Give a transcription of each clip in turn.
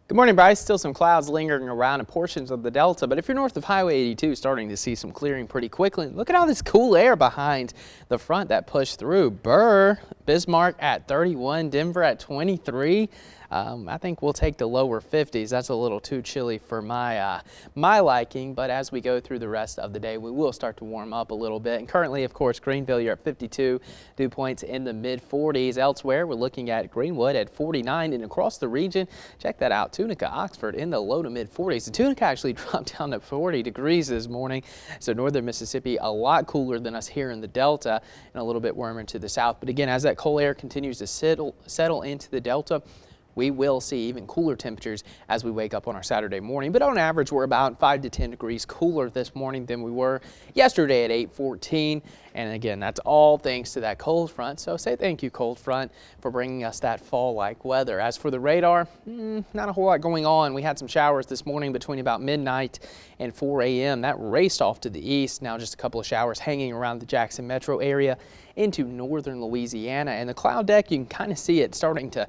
Good morning, Bryce. Still some clouds lingering around in portions of the Delta, but if you're north of Highway 82, starting to see some clearing pretty quickly. Look at all this cool air behind the front that pushed through. Burr, Bismarck at 31, Denver at 23. I think we'll take the lower 50s. That's a little too chilly for my liking, but as we go through the rest of the day, we will start to warm up a little bit. And currently, of course, Greenville, you're at 52, dew points in the mid 40s. Elsewhere, we're looking at Greenwood at 49, and across the region, check that out, Tunica, Oxford in the low to mid 40s. The Tunica actually dropped down to 40 degrees this morning, so northern Mississippi a lot cooler than us here in the Delta and a little bit warmer to the south. But again, as that cold air continues to settle into the Delta, we will see even cooler temperatures as we wake up on our Saturday morning. But on average, we're about 5 to 10 degrees cooler this morning than we were yesterday at 8:14. And again, that's all thanks to that cold front. So say thank you, cold front, for bringing us that fall-like weather. As for the radar, not a whole lot going on. We had some showers this morning between about midnight and 4 a.m. That raced off to the east. Now just a couple of showers hanging around the Jackson metro area into northern Louisiana. And the cloud deck, you can kind of see it starting to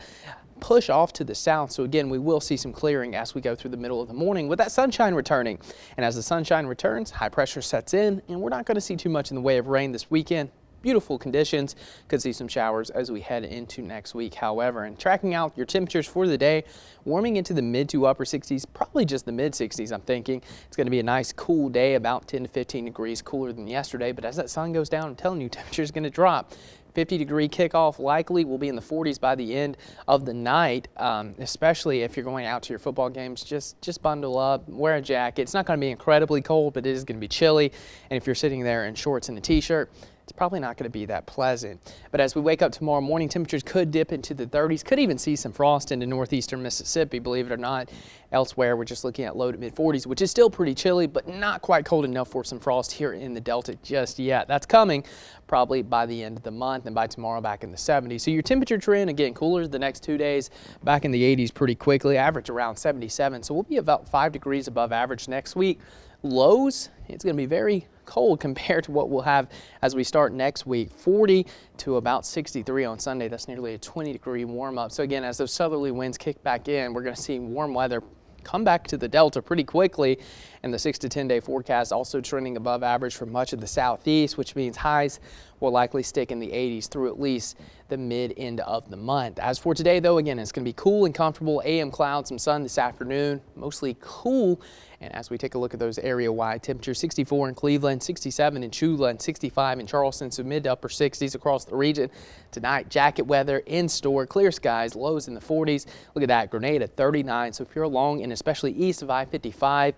push off to the south. So again, we will see some clearing as we go through the middle of the morning with that sunshine returning. And as the sunshine returns, high pressure sets in, and we're not going to see too much in the way of rain this weekend. Beautiful conditions. Could see some showers as we head into next week, however. And tracking out your temperatures for the day, warming into the mid to upper 60s, probably just the mid 60s, I'm thinking. It's going to be a nice cool day, about 10 to 15 degrees cooler than yesterday. But as that sun goes down, I'm telling you, temperature's going to drop. 50-degree kickoff likely will be in the 40s by the end of the night, especially if you're going out to your football games. Just bundle up, wear a jacket. It's not going to be incredibly cold, but it is going to be chilly. And if you're sitting there in shorts and a t-shirt, it's probably not going to be that pleasant. But as we wake up tomorrow morning, temperatures could dip into the 30s, could even see some frost into northeastern Mississippi, believe it or not. Elsewhere, we're just looking at low to mid 40s, which is still pretty chilly, but not quite cold enough for some frost here in the Delta just yet. That's coming probably by the end of the month, and by tomorrow back in the 70s. So your temperature trend, again, cooler the next 2 days, back in the 80s pretty quickly, average around 77. So we'll be about 5 degrees above average next week. Lows, it's going to be very cold compared to what we'll have as we start next week. 40 to about 63 on Sunday. That's nearly a 20-degree warm up. So again, as those southerly winds kick back in, we're going to see warm weather come back to the Delta pretty quickly, and the 6 to 10 day forecast also trending above average for much of the southeast, which means highs will likely stick in the 80s through at least the mid-end of the month. As for today, though, again, it's going to be cool and comfortable. AM clouds, some sun this afternoon, mostly cool. And as we take a look at those area-wide temperatures, 64 in Cleveland, 67 in Chula, and 65 in Charleston, so mid to upper 60s across the region. Tonight, jacket weather in store, clear skies, lows in the 40s. Look at that, Grenada 39. So if you're along and especially east of I-55,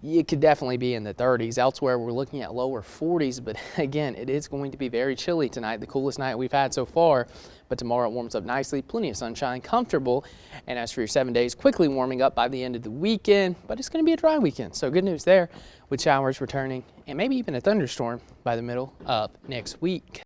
you could definitely be in the 30s. Elsewhere, we're looking at lower 40s, but again, it is going to be very chilly tonight, the coolest night we've had so far. But tomorrow it warms up nicely, plenty of sunshine, comfortable. And as for your 7 days, quickly warming up by the end of the weekend, but it's going to be a dry weekend. So good news there with showers returning and maybe even a thunderstorm by the middle of next week.